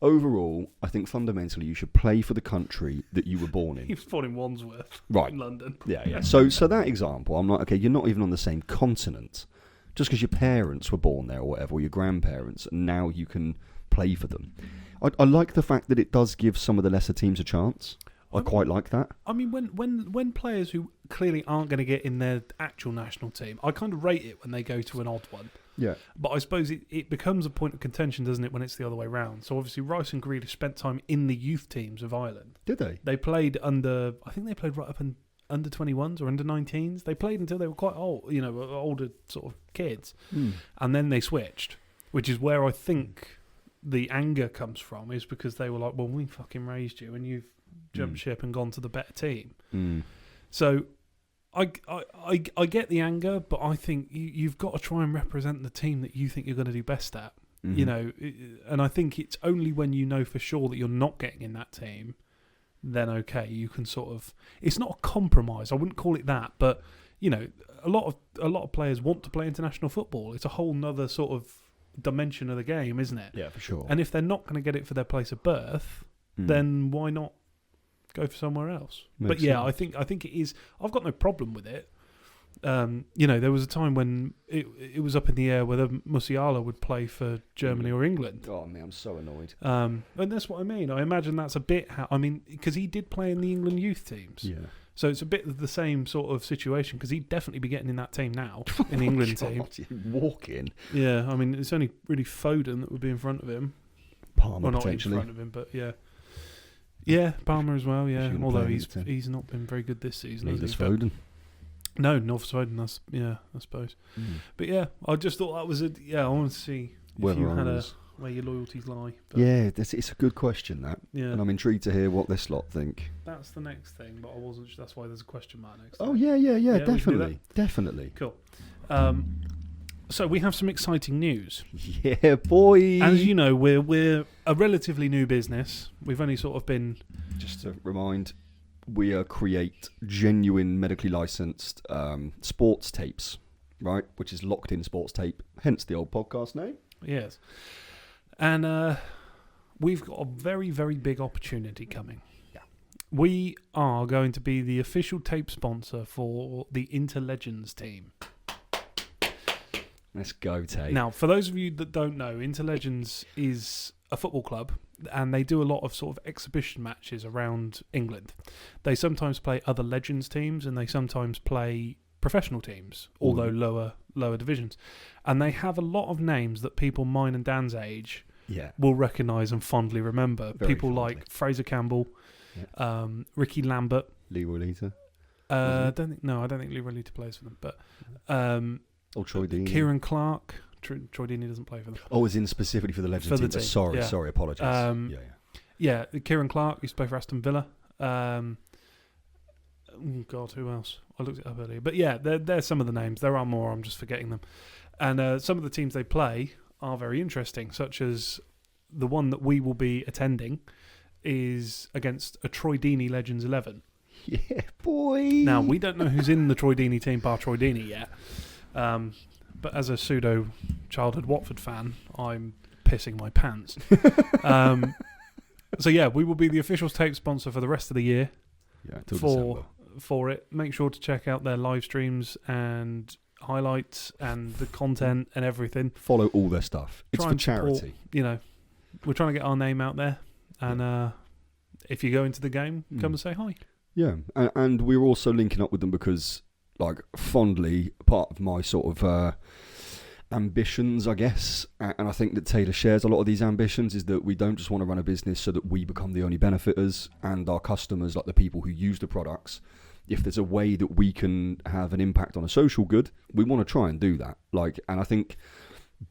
overall, I think fundamentally you should play for the country that you were born in. He was born in Wandsworth, right? In London. Yeah. So that example, I'm like, okay, you're not even on the same continent. Just because your parents were born there or whatever, or your grandparents, and now you can play for them. I like the fact that it does give some of the lesser teams a chance. I quite like that. I mean, when players who clearly aren't going to get in their actual national team, I kind of rate it when they go to an odd one. Yeah. But I suppose it becomes a point of contention, doesn't it, when it's the other way round? So obviously Rice and Grealish spent time in the youth teams of Ireland. Did they? They played I think they played right up in under 21s or under 19s. They played until they were quite old, older sort of kids. And then they switched, which is where I think the anger comes from, is because they were like, well, we fucking raised you and you've jumped ship and gone to the better team. So I get the anger, but I think you've got to try and represent the team that you think you're going to do best at. And I think it's only when you know for sure that you're not getting in that team, then okay, you can sort of. It's not a compromise. I wouldn't call it that, but a lot of players want to play international football. It's a whole nother sort of dimension of the game, isn't it? Yeah, for sure. And if they're not going to get it for their place of birth, then why not go for somewhere else? Makes but yeah, sense. I think it is. I've got no problem with it. There was a time when it was up in the air whether Musiala would play for Germany or England. Oh man, I'm so annoyed. And that's what I mean. I imagine that's a bit because he did play in the England youth teams. Yeah. So it's a bit of the same sort of situation, because he'd definitely be getting in that team now, in the England team. Walking. Yeah, I mean, it's only really Foden that would be in front of him. Palmer, Well, not in potentially. front of him, but yeah. Yeah, Palmer as well, yeah. Shouldn't Although play he's him, he's not been very good this season, Neither's has he? But- Foden. No, North Foden, I suppose. But yeah, I just thought that was I want to see if Whether you I had was- where your loyalties lie. But Yeah, it's a good question, that. yeah. And I'm intrigued to hear what this lot think. That's the next thing, but I wasn't. That's why there's a question mark next. Oh, to it. yeah, we can do definitely. Definitely. Cool. So we have some exciting news. Yeah, boy. As you know, we're a relatively new business. We've only sort of been. Just to remind, we create genuine medically licensed sports tapes, right? Which is locked in sports tape, hence the old podcast name. Yes. And we've got a very, very big opportunity coming. Yeah. We are going to be the official tape sponsor for the Inter Legends team. Let's go, Tate. Now, for those of you that don't know, Inter Legends is a football club, and they do a lot of sort of exhibition matches around England. They sometimes play other Legends teams, and they sometimes play professional teams, although lower divisions. And they have a lot of names that people mine and Dan's age will recognise and fondly remember. Very people fondly. like Fraser Campbell, Ricky Lambert. Leroy Lita. I don't think Leroy Lita plays for them, but Or Troy Deeney. Kieran Clark. Troy Deeney doesn't play for them. Oh, as in specifically for the Legends For the team. team, Sorry, apologies. Yeah, Kieran Clark used to play for Aston Villa. God, who else? I looked it up earlier. But yeah, they're some of the names. There are more, I'm just forgetting them. And some of the teams they play are very interesting, such as the one that we will be attending is against a Troy Deeney Legends 11. Yeah, boy. Now, we don't know who's in the Troy Deeney team bar Troy Deeney yet. But as a pseudo childhood Watford fan, I'm pissing my pants. So yeah, we will be the official tape sponsor for the rest of the year. Yeah, till December. For it. Make sure to check out their live streams and highlights and the content and everything. Follow all their stuff. It's Try for and support, charity. We're trying to get our name out there, and if you go into the game, come and say hi. Yeah, and we're also linking up with them because, like, fondly, part of my sort of ambitions, I guess, and I think that Taylor shares a lot of these ambitions, is that we don't just want to run a business so that we become the only benefiters, and our customers, like the people who use the products, if there's a way that we can have an impact on a social good, we want to try and do that. Like, and I think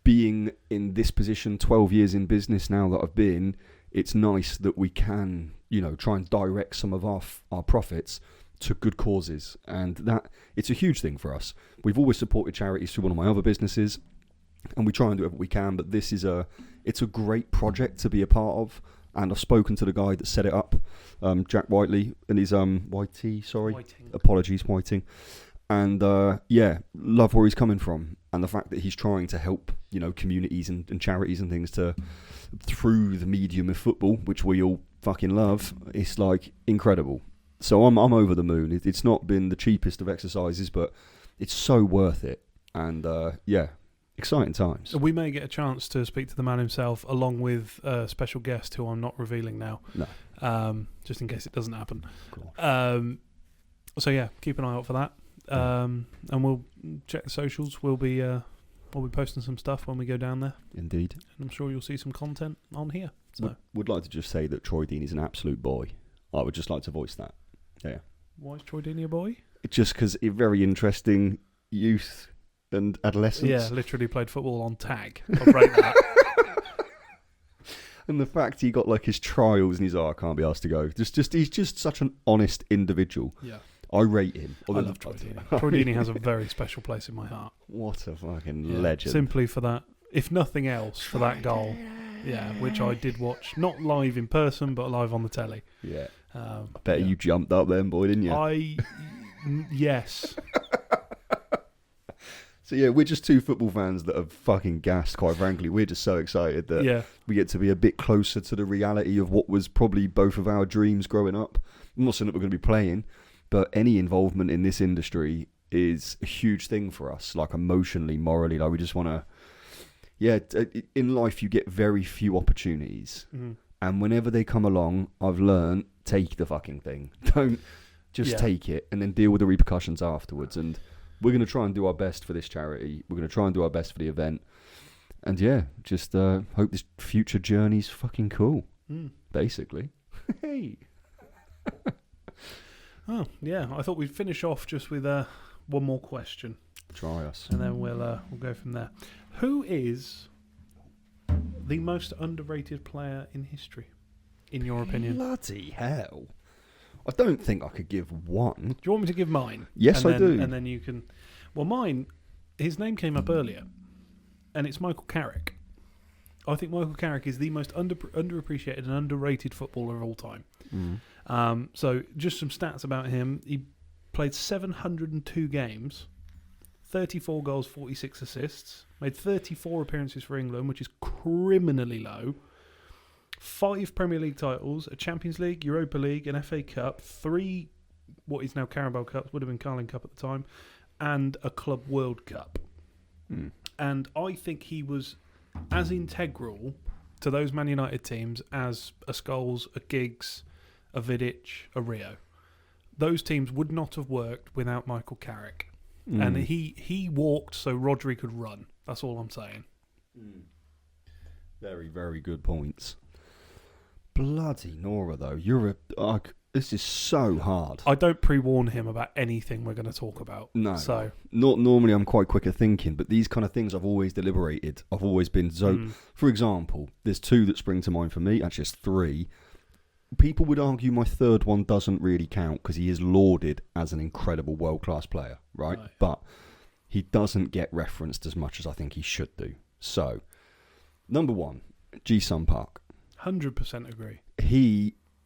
being in this position, 12 years in business now that I've been, it's nice that we can, try and direct some of our profits to good causes, and that it's a huge thing for us. We've always supported charities through one of my other businesses, and we try and do whatever we can, but this is it's a great project to be a part of. And I've spoken to the guy that set it up, Jack Whiteley, and his Whiting. Apologies, Whiting. And love where he's coming from, and the fact that he's trying to help, communities and charities and things through the medium of football, which we all fucking love. It's like incredible. So I'm over the moon. It's not been the cheapest of exercises, but it's so worth it. And exciting times. We may get a chance to speak to the man himself, along with a special guest who I'm not revealing now. No. Just in case it doesn't happen. Cool. So yeah, keep an eye out for that. And we'll check the socials. We'll be We'll be posting some stuff when we go down there. Indeed. And I'm sure you'll see some content on here. So Would like to just say that Troy Deeney's an absolute boy. I would just like to voice that. Yeah. why is Troy Deeney a boy? Just because a very interesting youth and adolescence. Yeah, literally played football on tag. I'll break that. And the fact he got like his trials and he's I can't be asked to go. He's just such an honest individual. Yeah. I rate him. I love Troy Deeney. Troy Deeney has a very special place in my heart. What a fucking legend. Simply for that, if nothing else, for that goal. Yeah, which I did watch, not live in person, but live on the telly. Yeah. I bet you jumped up then, boy, didn't you? Yes. So yeah, we're just two football fans that are fucking gassed, quite frankly. We're just so excited that we get to be a bit closer to the reality of what was probably both of our dreams growing up. I'm not saying that we're going to be playing, but any involvement in this industry is a huge thing for us, like emotionally, morally. Like we just want to... Yeah, in life you get very few opportunities. Mm-hmm. And whenever they come along, I've learned, take the fucking thing. Don't just take it and then deal with the repercussions afterwards. And we're going to try and do our best for this charity. We're going to try and do our best for the event. And yeah, just hope this future journey's fucking cool, basically. Hey. Oh, yeah. I thought we'd finish off just with one more question. Try us. And then we'll go from there. Who is the most underrated player in history, in your opinion? Bloody hell. I don't think I could give one. Do you want me to give mine? Yes, I do. And then you can... Well, mine, his name came up earlier, and it's Michael Carrick. I think Michael Carrick is the most underappreciated and underrated footballer of all time. Mm. So just some stats about him. He played 702 games, 34 goals, 46 assists, made 34 appearances for England, which is criminally low. 5 Premier League titles, a Champions League, Europa League, an FA Cup, 3 what is now Carabao Cups, would have been Carling Cup at the time, and a Club World Cup. Mm. And I think he was as integral to those Man United teams as a Scholes, a Giggs, a Vidic, a Rio. Those teams would not have worked without Michael Carrick. Mm. And he walked so Rodri could run. That's all I'm saying. Mm. Very, very good points. Bloody Nora, though. This is so hard. I don't pre-warn him about anything we're going to talk about. No. So not normally I'm quite quick at thinking, but these kind of things I've always deliberated. I've always been so... For example, there's 2 that spring to mind for me. Actually, it's 3. People would argue my third one doesn't really count because he is lauded as an incredible world-class player, right? But he doesn't get referenced as much as I think he should do. So, number 1, Ji-sung Park. 100% agree.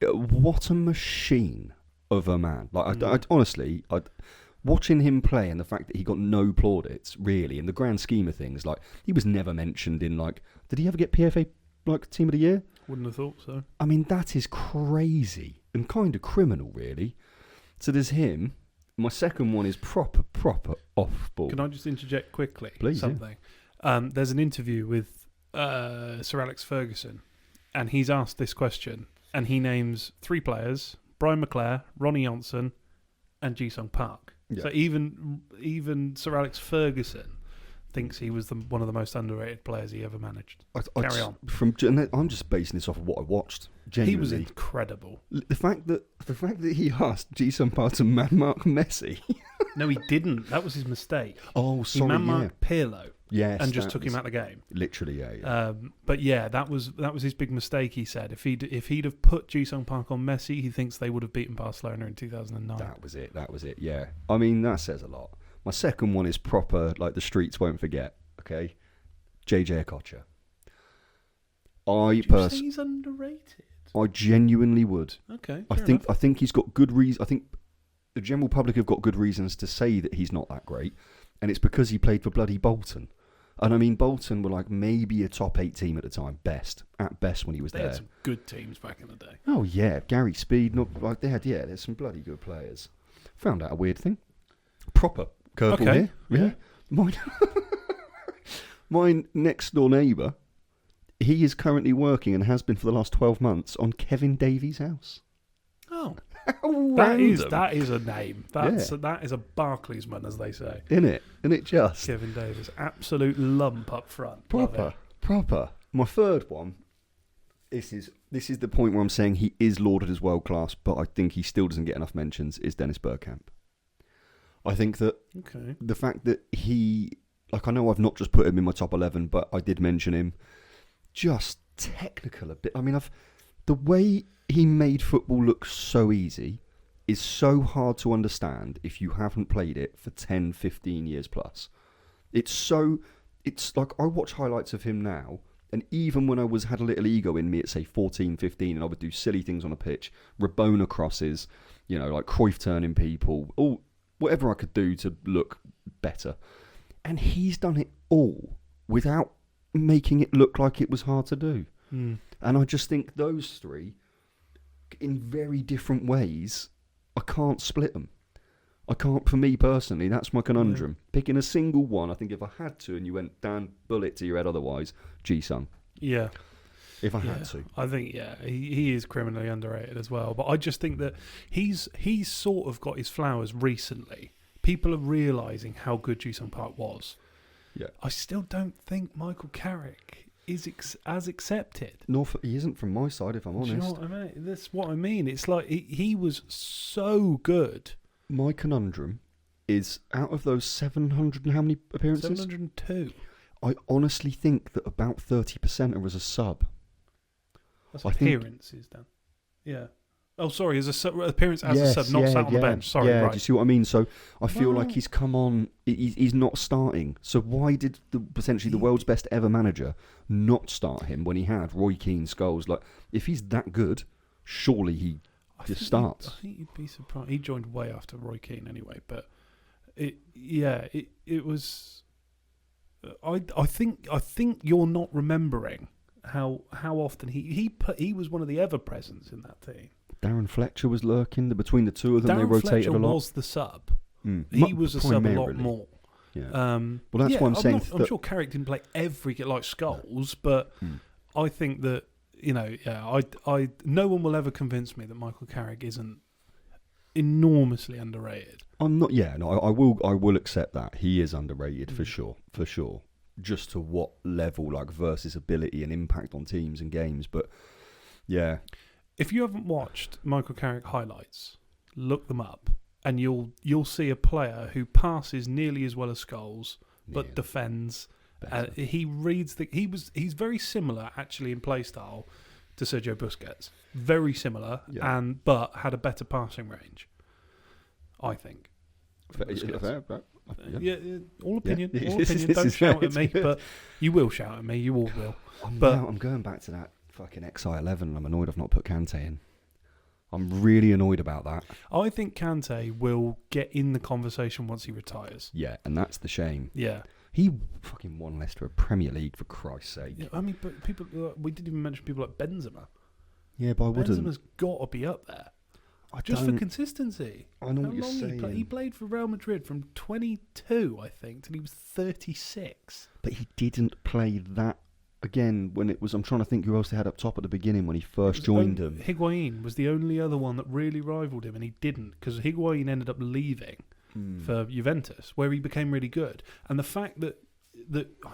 What a machine of a man. Like, I honestly, watching him play and the fact that he got no plaudits, really, in the grand scheme of things, like, he was never mentioned in, like, did he ever get PFA, like, Team of the Year? Wouldn't have thought so. I mean, that is crazy and kind of criminal, really. So there's him. My second one is proper off ball. Can I just interject quickly? Please, something. Yeah. There's an interview with Sir Alex Ferguson, and he's asked this question, and he names 3 players: Brian McClare, Ronnie Johnson, and Ji-sung Park. Yeah. So even Sir Alex Ferguson thinks he was one of the most underrated players he ever managed. Carry on. I'm just basing this off of what I watched. Genuinely. He was incredible. The fact that he asked Ji-sung Park to man-mark Messi. No, he didn't. That was his mistake. Oh, sorry. He man-marked Pirlo. Yes, and just took him out of the game. Literally, yeah. But yeah, that was his big mistake. He said if he'd have put Ji-sung Park on Messi, he thinks they would have beaten Barcelona in 2009. That was it. Yeah. I mean, that says a lot. My second one is proper, like the streets won't forget. Okay, JJ Okocha. Would you say he's underrated? I genuinely would. Okay. I think he's got good reason. I think the general public have got good reasons to say that he's not that great, and it's because he played for bloody Bolton. And I mean, Bolton were like maybe a top 8 team at the time, at best when he was there. They had some good teams back in the day. Oh yeah, Gary Speed. There's some bloody good players. Found out a weird thing. Proper curveball here. Yeah. My next door neighbour, he is currently working and has been for the last 12 months on Kevin Davies' house. Oh. That is a name. That is a Barclaysman, as they say. Isn't it just? Kevin Davis, absolute lump up front. Love it. Proper. My third one. This is the point where I'm saying he is lauded as world class, but I think he still doesn't get enough mentions. Is Dennis Bergkamp? I think that the fact that he, like, I know I've not just put him in my top 11, but I did mention him. Just technical a bit. I mean, the way he made football look so easy is so hard to understand if you haven't played it for 10, 15 years plus. It's like I watch highlights of him now, and even when I had a little ego in me at, say, 14, 15, and I would do silly things on a pitch, Rabona crosses, like Cruyff turning people, whatever I could do to look better. And he's done it all without making it look like it was hard to do. And I just think those three, in very different ways, I can't split them. I can't, for me personally, that's my conundrum. Picking a single one, I think if I had to, and you went down bullet to your head otherwise, Ji-sung. Yeah. If I had to. I think, he is criminally underrated as well. But I just think that he's sort of got his flowers recently. People are realising how good Ji-sung Park was. Yeah. I still don't think Michael Carrick is as accepted. He isn't from my side, if I'm honest. Do you know what I mean? That's what I mean. It's like he was so good. My conundrum is, out of those 700 and how many appearances? 702. I honestly think that about 30% are as a sub. That's appearances, Dan. Yeah. Oh, sorry, as a sub, appearance as a sub, not sat on the bench. Sorry, right. Do you see what I mean? So I feel like he's come on, he's not starting. So why did potentially the world's best ever manager not start him when he had Roy Keane, Scholes? Like, if he's that good, surely he just starts. I think you'd be surprised. He joined way after Roy Keane anyway, but it was. I think you're not remembering how often he was one of the ever presents in that team. Darren Fletcher was lurking. Between the two of them, they rotated a lot. Darren Fletcher was the sub. He was a sub a lot more. Yeah. Well, that's what I'm saying. I'm sure Carrick didn't play every like Scholes, but I think that no one will ever convince me that Michael Carrick isn't enormously underrated. I'm not. Yeah, no, I will accept that he is underrated for sure. Just to what level, like versus ability and impact on teams and games, but yeah. If you haven't watched Michael Carrick highlights, look them up, and you'll see a player who passes nearly as well as Scholes, but defends. He reads he's very similar actually in play style to Sergio Busquets. Very similar, but had a better passing range, I think. Fair. Yeah, all opinion. All opinion. Don't shout at me, but you will shout at me. You all will. I'm going back to that fucking XI11. I'm annoyed I've not put Kante in. I'm really annoyed about that. I think Kante will get in the conversation once he retires. Yeah, and that's the shame. Yeah. He fucking won Leicester a Premier League, for Christ's sake. Yeah, I mean, but people, we didn't even mention people like Benzema. Yeah, but I wouldn't. Benzema's got to be up there. Just for consistency. I know what you're saying. He played for Real Madrid from 22, I think, till he was 36. But he didn't play that again when it was. I'm trying to think who else they had up top at the beginning when he first joined them. Higuain was the only other one that really rivaled him, and he didn't, because Higuain ended up leaving for Juventus, where he became really good. And the fact that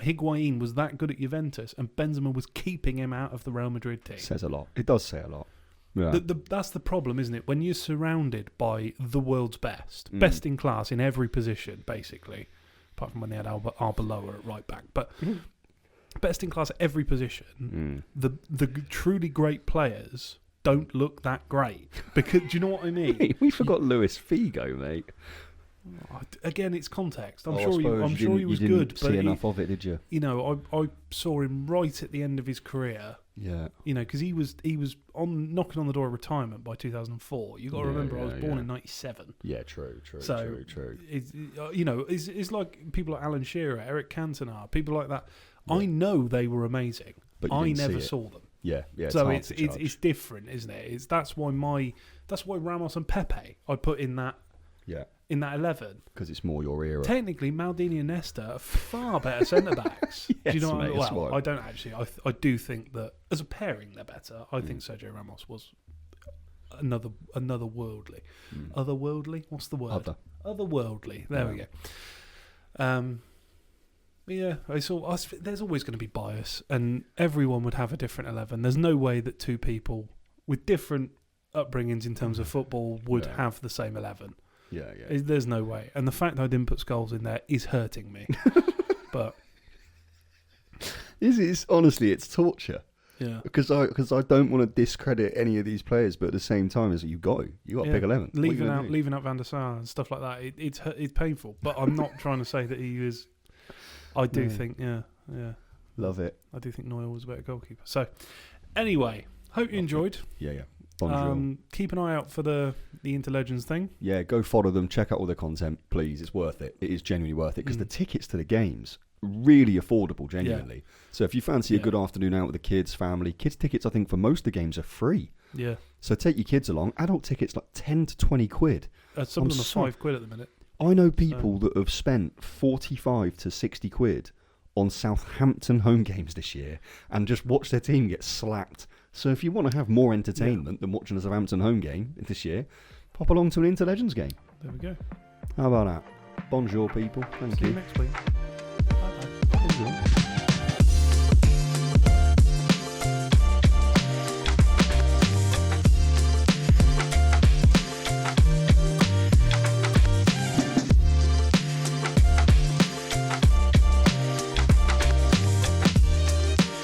Higuain was that good at Juventus and Benzema was keeping him out of the Real Madrid team says a lot. It does say a lot. Yeah. That's the problem, isn't it? When you're surrounded by the world's best in class in every position, basically, apart from when they had Arbeloa at right back, but best in class at every position, the truly great players don't look that great. Because do you know what I mean? We forgot Luis Figo, mate. Again, it's context. I'm sure he was good, but you didn't see he, enough of it, did you? You know, I saw him right at the end of his career. Yeah. You know, because he was knocking on the door of retirement by 2004. You got to remember, I was born in '97. Yeah, true. It's like people like Alan Shearer, Eric Cantona, people like that. Yeah. I know they were amazing, but I never saw them. Yeah. So it's different, isn't it? That's why Ramos and Pepe I put in that. Yeah. In that 11. Because it's more your era. Technically, Maldini and Nesta are far better centre-backs. Yes, do you know what I mean? Well, I don't actually. I do think that, as a pairing, they're better. I think Sergio Ramos was otherworldly. Otherworldly? What's the word? Otherworldly. There we go. Yeah, there's always going to be bias, and everyone would have a different 11. There's no way that two people with different upbringings in terms of football would have the same 11. Yeah. There's no way. And the fact that I didn't put Scholes in there is hurting me. But honestly, it's torture. Yeah. Because I don't want to discredit any of these players, but at the same time, as you got a big 11. Leaving out Van der Sar and stuff like that, it's painful. But I'm not trying to say that he is. I do think, yeah. Love it. I do think Neuer was a better goalkeeper. So, anyway, hope you enjoyed. Yeah. Bonjour. Keep an eye out for the Interlegends thing. Yeah, go follow them. Check out all their content, please. It's worth it. It is genuinely worth it because the tickets to the games really affordable, genuinely. Yeah. So if you fancy a good afternoon out with the kids, family, kids tickets, I think for most of the games are free. Yeah. So take your kids along. Adult tickets like 10 to 20 quid. Some of them are £5 at the minute. I know people that have spent 45 to 60 quid on Southampton home games this year and just watched their team get slapped. So if you want to have more entertainment than watching a Southampton home game this year, pop along to an Interlegends game. There we go. How about that? Bonjour, people. Thank you. See you next week. Bye-bye. Bonjour.